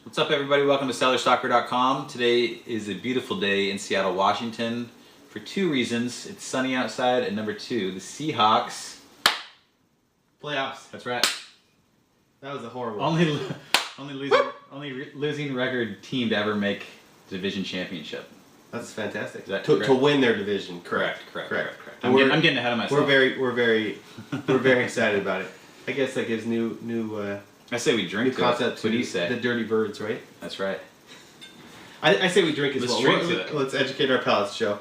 What's up, everybody? Welcome to SellerStalker.com. Today is a beautiful day in Seattle, Washington for two reasons. It's sunny outside, and number two, the Seahawks. Playoffs. That's right. That was a horrible. Only losing record team to ever make the division championship. That's fantastic. Is that to win their division. Correct. And I'm getting ahead of myself. We're very excited about it. I guess that gives new I say we drink to concept it. to What do you say? the Dirty Birds, right? That's right. I say we drink as well. Let's drink to it. Let's educate our palates, Joe.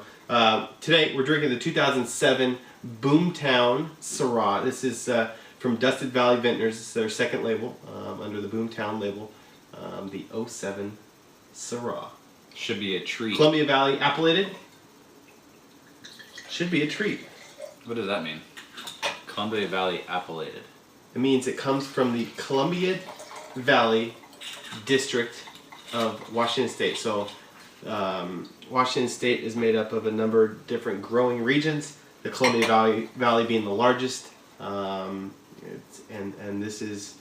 Today we're drinking the 2007 Boomtown Syrah. This is from Dusted Valley Vintners. This is their second label under the Boomtown label. The 07 Syrah. Should be a treat. Columbia Valley appellated. Should be a treat. What does that mean? Columbia Valley appellated. It means it comes from the Columbia Valley district of Washington State. So Washington State is made up of a number of different growing regions. The Columbia Valley being the largest, and this is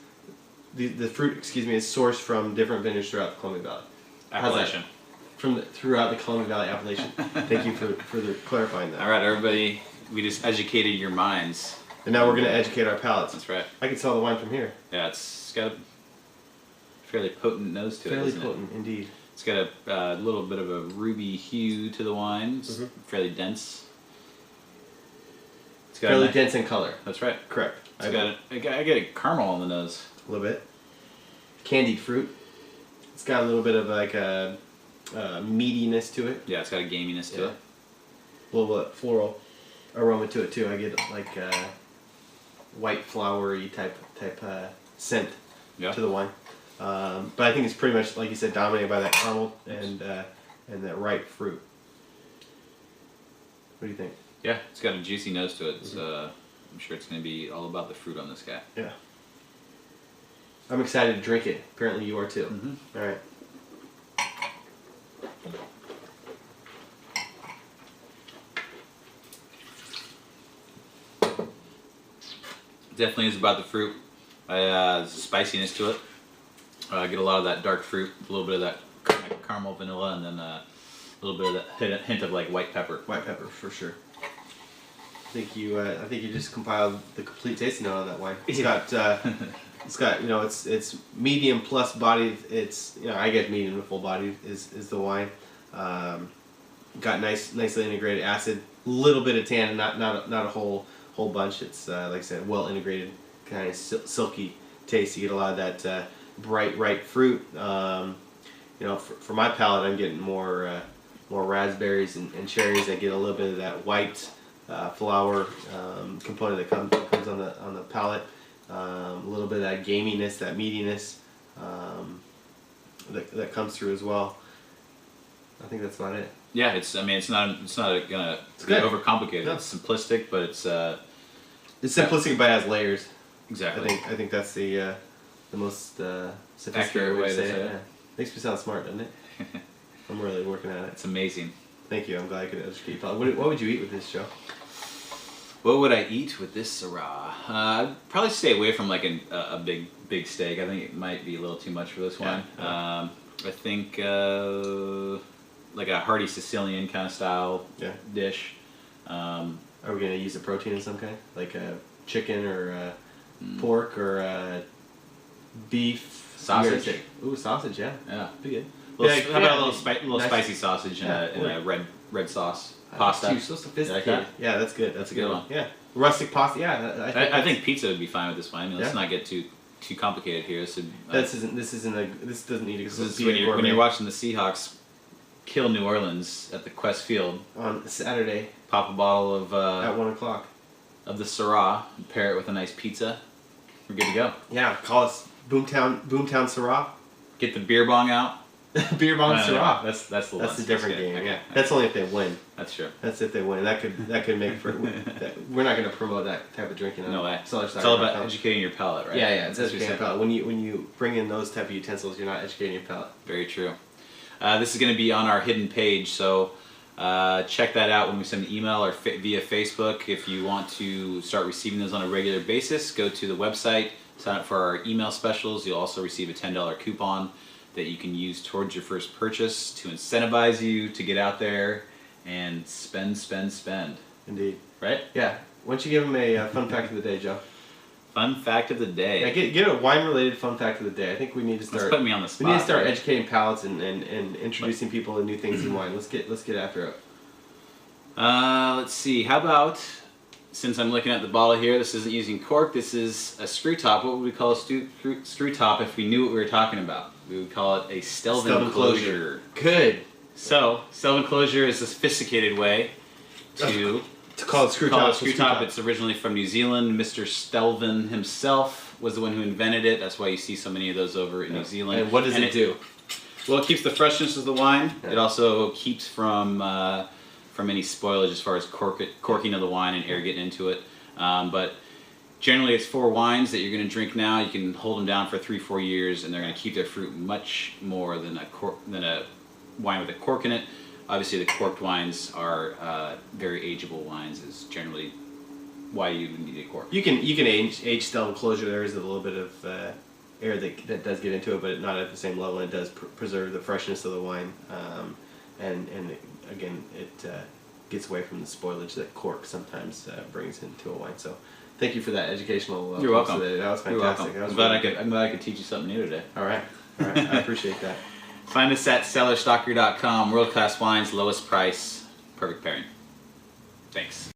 the fruit. Excuse me, is sourced from different vineyards throughout the Columbia Valley. Appellation. Throughout the Columbia Valley appellation. Thank you for clarifying that. All right, everybody. We just educated your minds. And now we're going to educate our palates. That's right. I can smell the wine from here. Yeah, it's got a fairly potent nose to it. Fairly Isn't potent, indeed. It's got a little bit of a ruby hue to the wine. It's fairly dense. It's got Fairly dense in color. That's right. Correct. I get a caramel on the nose. A little bit. Candied fruit. It's got a little bit of like a meatiness to it. Yeah, it's got a gaminess to it. A little bit floral aroma to it too. I get like white flowery type scent to the wine. But I think it's pretty much, like you said, dominated by that caramel and that ripe fruit. What do you think? Yeah, it's got a juicy nose to it. It's, I'm sure it's going to be all about the fruit on this guy. Yeah. I'm excited to drink it. Apparently you are too. All right. Definitely is about the fruit. There's a spiciness to it. I get a lot of that dark fruit, a little bit of that caramel vanilla, and then a little bit of that hint of like white pepper. White pepper for sure. I think you just compiled the complete tasting note on that wine. It's got it's medium plus bodied. It's I guess medium to full bodied is the wine. Got nicely integrated acid. Little bit of tannin, not a whole bunch. It's like I said, well integrated, kind of silky taste. You get a lot of that bright ripe fruit. For my palate, I'm getting more raspberries and cherries. I get a little bit of that white flower component that comes on the palate. A little bit of that gaminess, that meatiness that comes through as well. I think that's about it. Yeah, it's not gonna be overcomplicated. No. It's simplistic, but it's simplistic, but it has layers. Exactly. I think that's the most sophisticated way to say it. Yeah. Makes me sound smart, doesn't it? I'm really working at it. It's amazing. Thank you. I'm glad I could educate you. What would you eat with this, Joe? What would I eat with this Syrah? I'd probably stay away from like a big steak. I think it might be a little too much for this wine. I think like a hearty Sicilian kind of style dish. Are we going to use a protein of some kind? Like a chicken or pork or beef? Sausage. Ooh, sausage, yeah. Yeah, pretty good. How about a little spicy sausage in a red sauce? Pasta. You're so sophisticated. Yeah, that's good. That's a good one. Yeah, rustic pasta. Yeah, I think pizza would be fine with this wine. Let's not get too complicated here. So, this doesn't need to. This is when you're watching the Seahawks kill New Orleans at the Quest Field on Saturday. Pop a bottle of at 1 o'clock of the Syrah and pair it with a nice pizza. We're good to go. Yeah, call us Boomtown Syrah. Get the beer bong out. Beer bong Syrah. That's the a different game. Okay. That's only if they win. That's true. That's if they win. That could make for. We're not going to promote that type of drinking. No way. It's all about educating your palate, right? Yeah. It's educating your palate. When you bring in those type of utensils, you're not educating your palate. Very true. This is going to be on our hidden page, so check that out when we send an email or via Facebook. If you want to start receiving those on a regular basis, go to the website, sign up for our email specials. You'll also receive a $10 coupon that you can use towards your first purchase to incentivize you to get out there and spend. Indeed. Right? Yeah. Why don't you give them a fun fact of the day, Joe? Fun fact of the day. Yeah, get a wine-related fun fact of the day. I think we need to start. Let's put me on the spot. We need to start educating palates and introducing people to new things in wine. Let's get after it. Let's see. How about, since I'm looking at the bottle here, this isn't using cork. This is a screw top. What would we call a screw top if we knew what we were talking about? We would call it a Stelvin closure. Good. So, Stelvin closure is a sophisticated way to call it screw top. It's originally from New Zealand. Mr. Stelvin himself was the one who invented it. That's why you see so many of those over in New Zealand. And what does it do? Well, it keeps the freshness of the wine. Yeah. It also keeps from any spoilage as far as corking of the wine and air getting into it. But generally, it's 4 wines that you're going to drink now. You can hold them down for 3-4 years, and they're going to keep their fruit much more than a wine with a cork in it. Obviously, the corked wines are very ageable wines. Is generally why you need a cork. You can age Stelvin closure. There is a little bit of air that does get into it, but not at the same level. It does preserve the freshness of the wine, and again, it gets away from the spoilage that cork sometimes brings into a wine. So, thank you for that educational. You're welcome. Today. That was fantastic. You're welcome. That was I'm glad I could teach you something new today. All right. I appreciate that. Find us at cellarstocker.com. World class wines, lowest price, perfect pairing. Thanks.